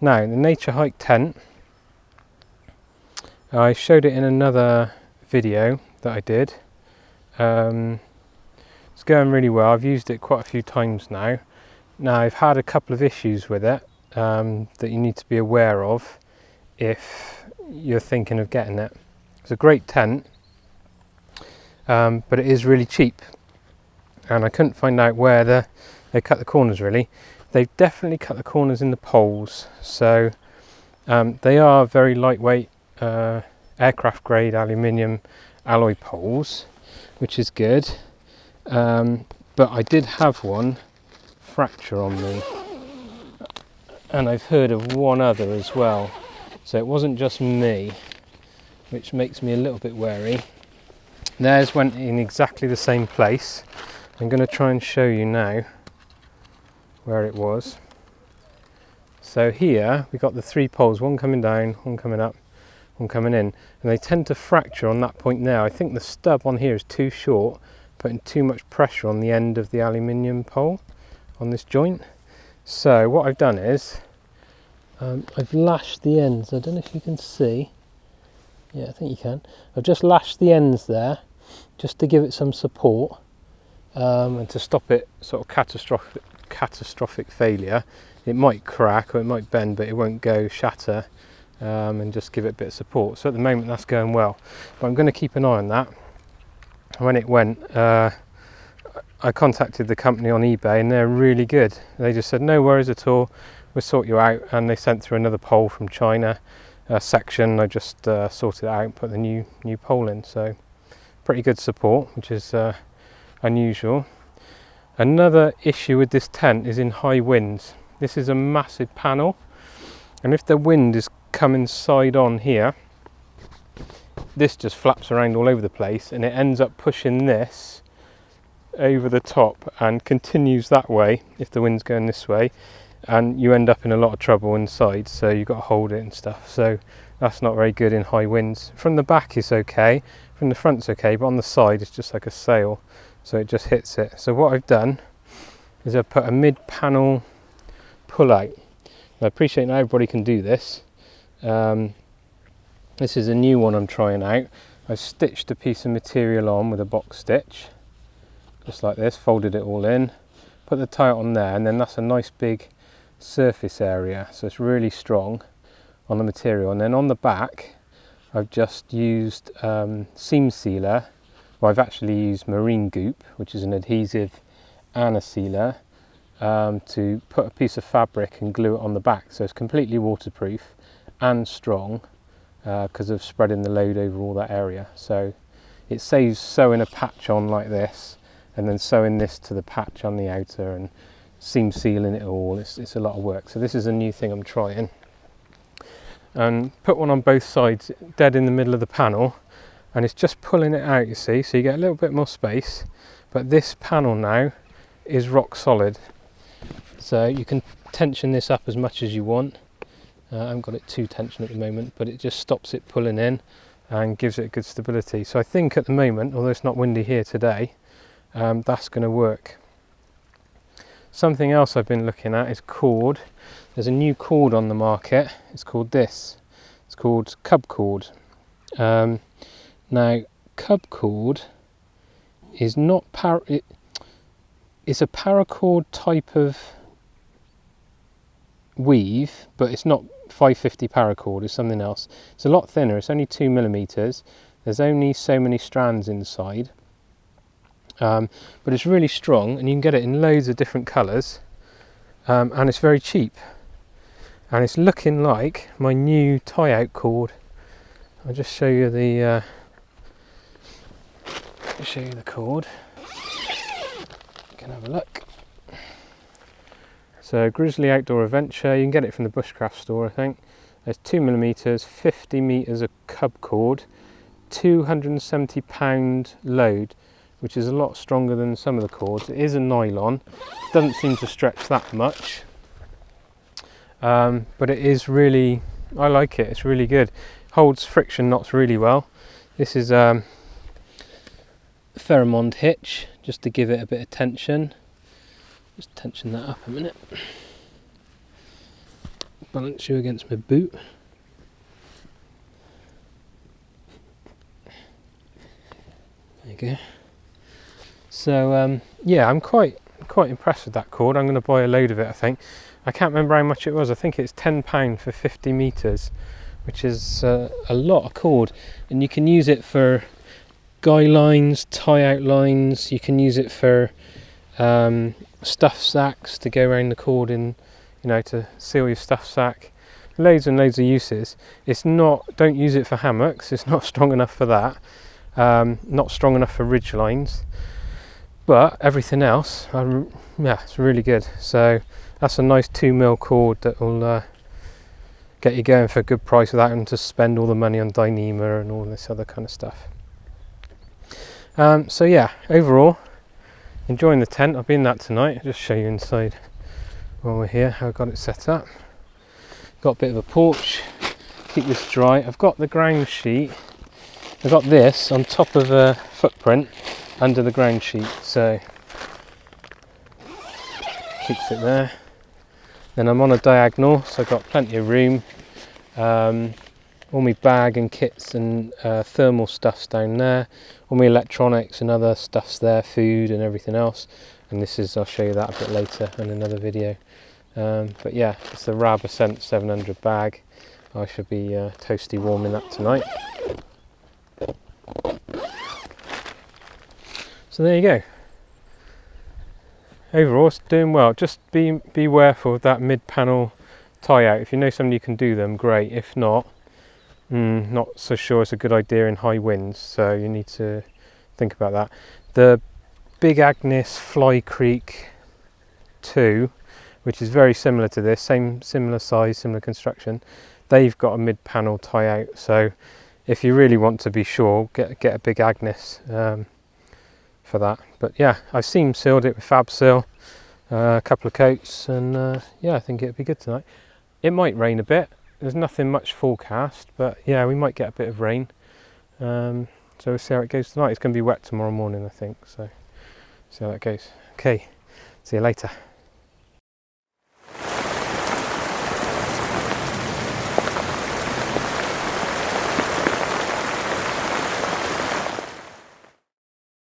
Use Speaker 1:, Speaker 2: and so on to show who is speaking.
Speaker 1: Now, the Naturehike tent, I showed it in another video that I did. It's going really well. I've used it quite a few times now. Now, I've had a couple of issues with it that you need to be aware of if you're thinking of getting it. It's a great tent, but it is really cheap, and I couldn't find out where they cut the corners really. They've definitely cut the corners in the poles, so they are very lightweight aircraft grade aluminium alloy poles, which is good, but I did have one fracture on me, and I've heard of one other as well, so it wasn't just me, which makes me a little bit wary. Theirs went in exactly the same place. I'm going to try and show you now where it was. So here we got the 3 poles, one coming down, one coming up, one coming in, and they tend to fracture on that point there. I think the stub on here is too short, putting too much pressure on the end of the aluminium pole on this joint. So what I've done is I've lashed the ends. I don't know if you can see. Yeah, I think you can. I've just lashed the ends there just to give it some support and to stop it sort of catastrophic failure. It might crack or it might bend, but it won't go shatter, and just give it a bit of support. So at the moment that's going well, but I'm going to keep an eye on that. When it went, I contacted the company on eBay and they're really good. They just said no worries at all, we'll sort you out, and they sent through another pole from China section. I just sorted it out and put the new pole in, so pretty good support, which is unusual. Another issue with this tent is in high winds. This is a massive panel, and if the wind is coming side on here, this just flaps around all over the place, and it ends up pushing this over the top and continues that way if the wind's going this way, and you end up in a lot of trouble inside, so you've got to hold it and stuff. So that's not very good in high winds. From the back it's okay, from the front's okay, but on the side it's just like a sail, so it just hits it. So what I've done is I've put a mid-panel pull out. I appreciate not everybody can do this. This is a new one I'm trying out. I've stitched a piece of material on with a box stitch, just like this, folded it all in, put the tie on there, and then that's a nice big surface area, so it's really strong on the material. And then on the back I've just used seam sealer. Well, I've actually used marine goop, which is an adhesive and a sealer, to put a piece of fabric and glue it on the back, so it's completely waterproof and strong because of spreading the load over all that area. So it saves sewing a patch on like this and then sewing this to the patch on the outer and seam sealing it all. It's a lot of work. So this is a new thing I'm trying, and put one on both sides dead in the middle of the panel, and it's just pulling it out, you see, so you get a little bit more space, but this panel now is rock solid, so you can tension this up as much as you want. I haven't got it too tension at the moment, but it just stops it pulling in and gives it good stability. So I think at the moment, although it's not windy here today, that's going to work. Something else I've been looking at is cord. There's a new cord on the market. It's called this. It's called Cub Cord. Now, Cub Cord is not it's a paracord type of weave, but it's not 550 paracord. It's something else. It's a lot thinner. It's only 2mm. There's only so many strands inside. But it's really strong, and you can get it in loads of different colours, and it's very cheap, and it's looking like my new Tie Out cord. I'll just show you the cord. You can have a look. So Grizzly Outdoor Adventure, you can get it from the Bushcraft store, I think. There's 2mm, 50 metres of cub cord, 270 pound load, which is a lot stronger than some of the cords. It is a nylon, doesn't seem to stretch that much, but it is really, I like it, it's really good. Holds friction knots really well. This is a Pheromond hitch, just to give it a bit of tension. Just tension that up a minute. balance you against my boot. There you go. So yeah, I'm quite impressed with that cord. I'm going to buy a load of it, I think. I can't remember how much it was. I think it's £10 for 50 metres, which is a lot of cord, and you can use it for guy lines, tie out lines. You can use it for stuff sacks to go around the cord in, you know, to seal your stuff sack. Loads and loads of uses. It's not, don't use it for hammocks, it's not strong enough for that. Not strong enough for ridge lines, but everything else, yeah, it's really good. So that's a nice 2mm cord that will get you going for a good price without having to spend all the money on Dyneema and all this other kind of stuff. So yeah, overall, enjoying the tent. I'll be in that tonight. I'll just show you inside while we're here how I got it set up. Got a bit of a porch, keep this dry. I've got the ground sheet. I've got this on top of a footprint under the ground sheet, so keeps it there. Then I'm on a diagonal, so I've got plenty of room. All my bag and kits and thermal stuff's down there. All my electronics and other stuff's there, food and everything else. And this is, I'll show you that a bit later in another video. But yeah, it's the Rab Ascent 700 bag. I should be toasty warm in that tonight. So there you go. Overall, it's doing well. Just be careful of that mid-panel tie out. If you know somebody who can do them, great. If not, not so sure it's a good idea in high winds, so you need to think about that. The big Agnes Fly Creek 2, which is very similar to this, similar size, similar construction, they've got a mid-panel tie out. So if you really want to be sure, get a big Agnes for that. But yeah, I've seam sealed it with Fab Seal, a couple of coats, and yeah, I think it'd be good tonight. It might rain a bit. There's nothing much forecast, but yeah, we might get a bit of rain. So we'll see how it goes tonight. It's going to be wet tomorrow morning, I think. So see how that goes. Okay, see you later.